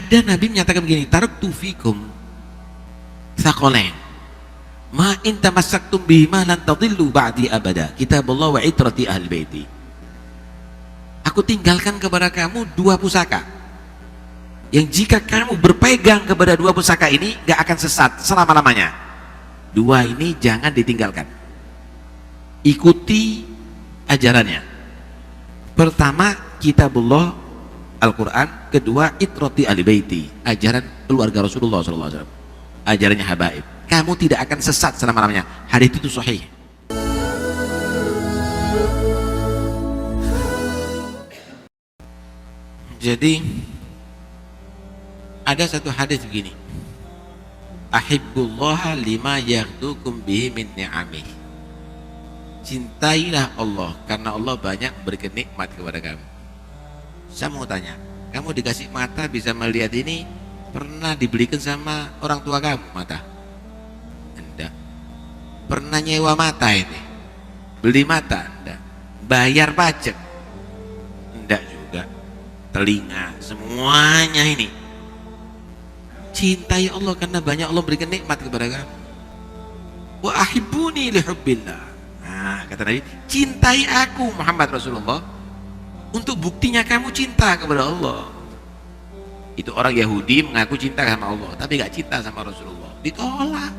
Ada Nabi menyatakan begini, taraktu fikum tsaqalain ma in tamassaktum bihima lan tadillu ba'di abada, kitabullah wa itrati ahli baiti. Aku tinggalkan kepada kamu dua pusaka yang jika kamu berpegang kepada dua pusaka ini gak akan sesat selama-lamanya. Dua ini jangan ditinggalkan, ikuti ajarannya. Pertama kitabullah Al-Quran, kedua itrati ahli baiti, ajaran keluarga Rasulullah SAW, ajarannya habaib. Kamu tidak akan sesat selama-lamanya. Hadis itu sahih. Jadi ada satu hadis begini, ahibbullaha lima yaghdukum bihi min ni'amih. Cintailah Allah karena Allah banyak memberikan nikmat kepada kamu. Saya mau tanya, kamu dikasih mata bisa melihat ini, pernah dibelikan sama orang tua kamu mata? Enggak. Pernah nyewa mata ini? Beli mata? Enggak. Bayar pajak? Enggak juga. Telinga, semuanya ini. Cintai Allah karena banyak Allah berikan nikmat kepada kamu. Wa ahibbuni li hubbillah. Nah, kata Nabi, cintai aku Muhammad Rasulullah untuk buktinya kamu cinta kepada Allah. Itu orang Yahudi mengaku cinta sama Allah tapi gak cinta sama Rasulullah, ditolak.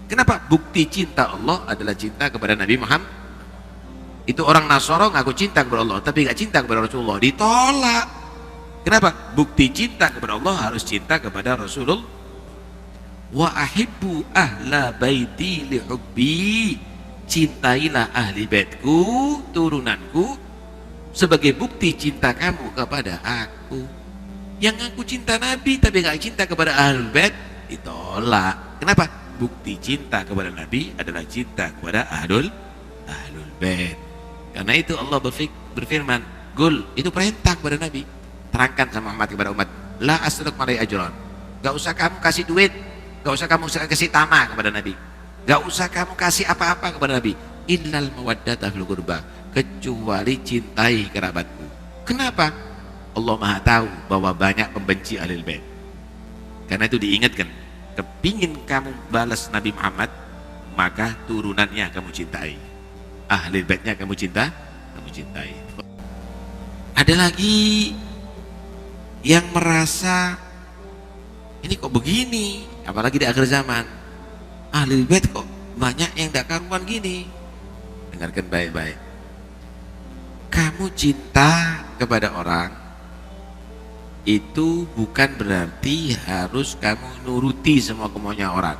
Kenapa? Bukti cinta Allah adalah cinta kepada Nabi Muhammad. Itu orang Nasara ngaku cinta kepada Allah tapi gak cinta kepada Rasulullah, ditolak. Kenapa? Bukti cinta kepada Allah harus cinta kepada Rasulullah. Wa ahibbu ahla baiti li hubbi, cintailah ahli baitku, turunanku, sebagai bukti cinta kamu kepada aku. Yang aku cinta Nabi tapi gak cinta kepada ahlul bait, ditolak. Kenapa? Bukti cinta kepada Nabi adalah cinta kepada ahlul bait. Karena itu Allah berfirman, Gul, itu perintah kepada Nabi. Terangkan sama Muhammad kepada umat, la asruk malai ajron. Gak usah kamu kasih duit, gak usah kamu kasih tamah kepada Nabi, gak usah kamu kasih apa-apa kepada Nabi, illal mawaddata fil qurba, kecuali cintai kerabatku. Kenapa? Allah Maha tahu bahwa banyak pembenci ahlul bait. Karena itu diingatkan, kepingin kamu balas Nabi Muhammad, maka turunannya kamu cintai, ahlul baitnya kamu cintai. Ada lagi yang merasa ini kok begini, apalagi di akhir zaman, ahlul bait kok banyak yang tidak karuan gini. Dengarkan baik-baik. Kamu cinta kepada orang itu bukan berarti harus kamu nuruti semua kemauannya orang.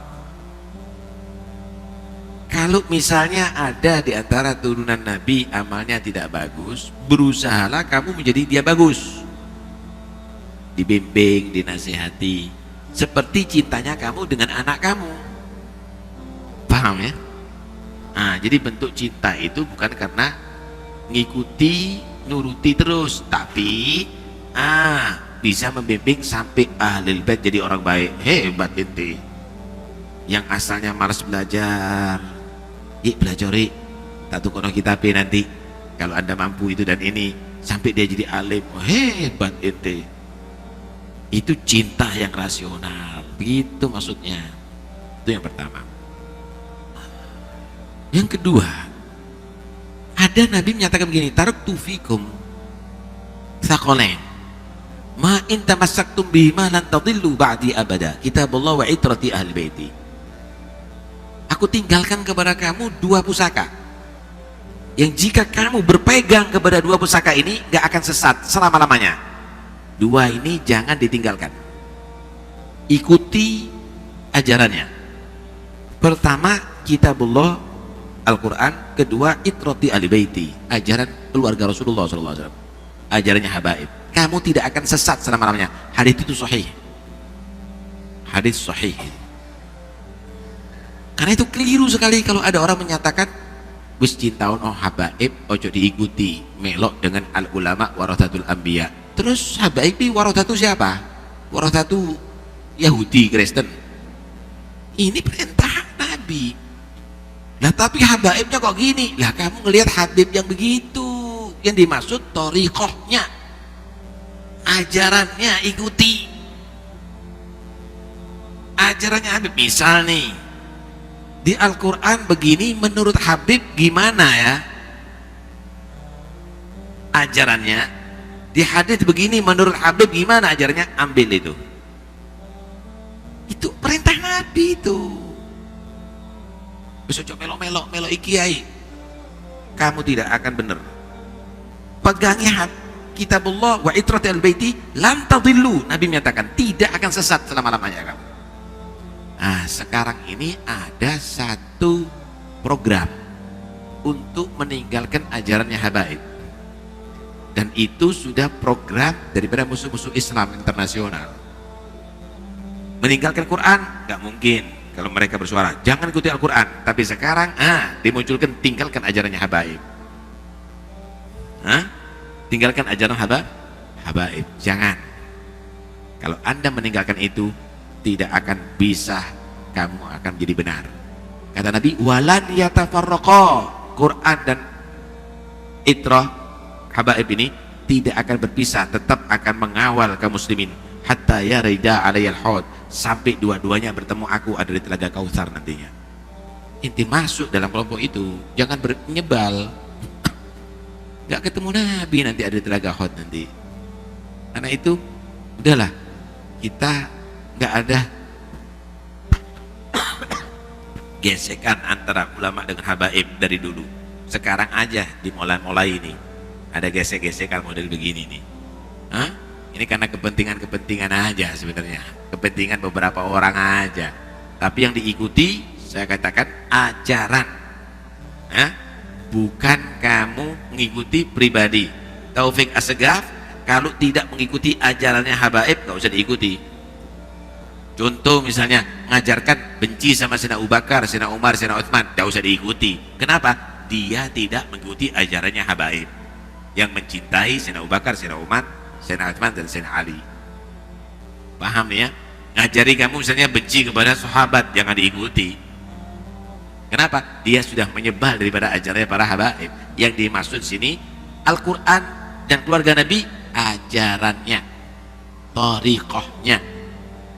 Kalau misalnya ada di antara turunan Nabi amalnya tidak bagus, berusahalah kamu menjadi dia bagus, dibimbing, dinasihati, seperti cintanya kamu dengan anak kamu. Paham ya? Nah, jadi bentuk cinta itu bukan karena ngikuti, nuruti terus, tapi bisa membimbing sampai ahlul bait jadi orang baik. Hebat ente. Yang asalnya malas belajar, belajar tak tukono kitab nanti kalau anda mampu itu dan ini, sampai dia jadi alim. Hebat ente. Itu cinta yang rasional, begitu maksudnya. Itu yang pertama. Yang kedua, ada Nabi menyatakan begini, taraktu fikum tsaqalain ma in tamassaktum bihima lan tadillu ba'di abada, kitabullah wa itrati ahli baiti. Aku tinggalkan kepada kamu dua pusaka yang jika kamu berpegang kepada dua pusaka ini gak akan sesat selama-lamanya. Dua ini jangan ditinggalkan, ikuti ajarannya. Pertama kitabullah Al-Quran, kedua itrati ahli baiti, ajaran keluarga Rasulullah SAW, ajarannya habaib. Kamu tidak akan sesat selama-lamanya. Hadis itu sahih. Hadis sahih. Karena itu keliru sekali kalau ada orang menyatakan wis cintaun habaib ojo diikuti, melok dengan al ulama warathatul anbiya. Terus habaib warathatu siapa? Warathatu Yahudi, Kristen. Ini perintah Nabi. Lah tapi habaibnya kok gini? Lah kamu ngelihat habib yang begitu, yang dimaksud thariqahnya, ajarannya ikuti. ajarannya Habib. Misal nih, di Al-Quran begini, menurut Habib gimana ya ajarannya? Di hadis begini, menurut Habib gimana ajarannya? Ambil itu. Itu perintah Nabi itu. Besok melok ikiai, kamu tidak akan benar. Pegangi kitabullah wa itratil baiti lam tadillu. Nabi menyatakan tidak akan sesat selama-lamanya kamu. Nah, sekarang ini ada satu program untuk meninggalkan ajarannya habaib, dan itu sudah program daripada musuh-musuh Islam internasional. Meninggalkan Quran nggak mungkin. Kalau mereka bersuara jangan ikuti Al-Quran, tapi sekarang dimunculkan tinggalkan ajarannya habaib. Tinggalkan ajaran habaib, jangan. Kalau Anda meninggalkan itu, tidak akan bisa, kamu akan menjadi benar. Kata Nabi, walan yatafarraqa. Quran dan itrah habaib ini tidak akan berpisah, tetap akan mengawal kaum muslimin hatta yarida alayal haud, sampai dua-duanya bertemu aku ada di telaga Kautsar nantinya. Inti masuk dalam kelompok itu, jangan bernyebal. Gak ketemu Nabi nanti ada di telaga haud nanti. Karena itu udahlah, kita gak ada gesekan antara ulama dengan habaib dari dulu. Sekarang aja dimulai-mulai ini ada gesek-gesekan model begini nih. Ini karena kepentingan aja sebenarnya, kepentingan beberapa orang aja. Tapi yang diikuti, saya katakan ajaran, bukan kamu mengikuti pribadi. Taufik Assegaf kalau tidak mengikuti ajarannya habaib gak usah diikuti. Contoh misalnya mengajarkan benci sama Sayyidina Abu Bakar, Sayyidina Umar, Sayyidina Utsman, gak usah diikuti. Kenapa? Dia tidak mengikuti ajarannya habaib yang mencintai Sayyidina Abu Bakar, Sayyidina Umar, Sayyidina Utsman dan Sayyidina Ali. Paham ya? Ngajari kamu misalnya benci kepada sahabat, jangan diikuti. Kenapa? Dia sudah menyebar daripada ajarannya para habaib. Yang dimaksud sini Al-Quran dan keluarga Nabi, ajarannya, thariqahnya.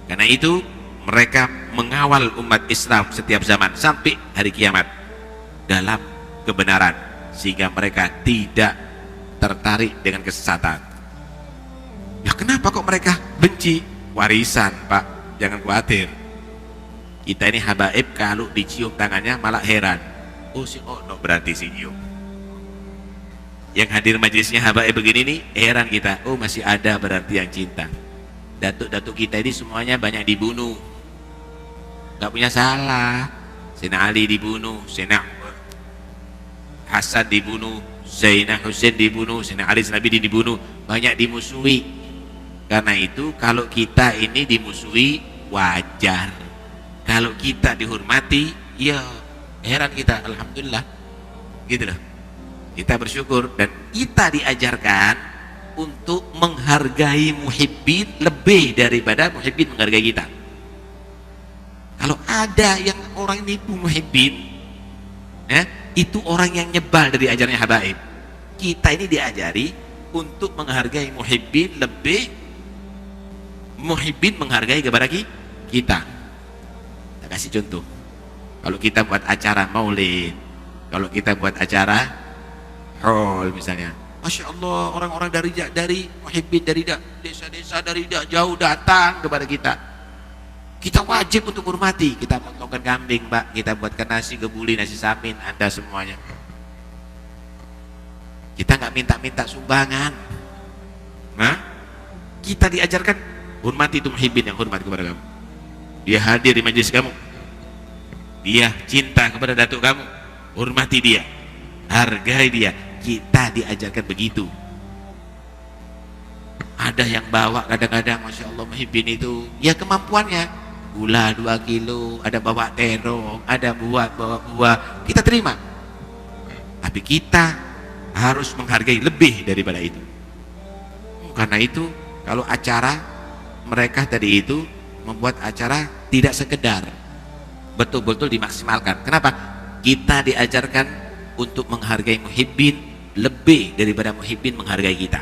Karena itu mereka mengawal umat Islam setiap zaman sampai hari kiamat dalam kebenaran, sehingga mereka tidak tertarik dengan kesesatan. Ya kenapa kok mereka benci? Warisan Pak, jangan khawatir. Kita ini habaib kalau dicium tangannya malah heran. Oh si Ono berarti si nyium. Yang hadir majelisnya habaib begini nih, heran kita. Oh masih ada berarti yang cinta. Datuk-datuk kita ini semuanya banyak dibunuh, gak punya salah. Sayyidina Ali dibunuh, Sayyidina Hasan dibunuh, Sayyidina Husain dibunuh, Sayyidina Ali Nabi dibunuh, banyak dimusuhi. Karena itu kalau kita ini dimusuhi wajar, kalau kita dihormati ya heran kita. Alhamdulillah gitu loh, kita bersyukur. Dan kita diajarkan untuk menghargai muhibbin lebih daripada muhibbin menghargai kita. Kalau ada yang orang nipu muhibbin, itu orang yang nyebal dari ajarannya habaib. Kita ini diajari untuk menghargai muhibbin lebih muhibbin menghargai kepada kita. Kita kasih contoh. Kalau kita buat acara maulid, kalau kita buat acara haul misalnya, Masya Allah, orang-orang dari muhibbin dari desa-desa dari jauh datang kepada kita. Kita wajib untuk hormati. Kita potongkan kambing Pak, kita buatkan nasi kebuli, nasi samin, Anda semuanya. Kita nggak minta-minta sumbangan. Kita diajarkan hormati itu muhibbin yang hormat kepada kamu. Dia hadir di majelis kamu, dia cinta kepada datuk kamu, hormati dia, hargai dia. Kita diajarkan begitu. Ada yang bawa kadang-kadang Masya Allah muhibbin itu ya kemampuannya, gula 2 kilo, ada bawa terong, ada bawa buah, kita terima. Tapi kita harus menghargai lebih daripada itu. Karena itu kalau acara mereka tadi itu membuat acara tidak sekedar, betul-betul dimaksimalkan. Kenapa? Kita diajarkan untuk menghargai muhibbin lebih daripada muhibbin menghargai kita.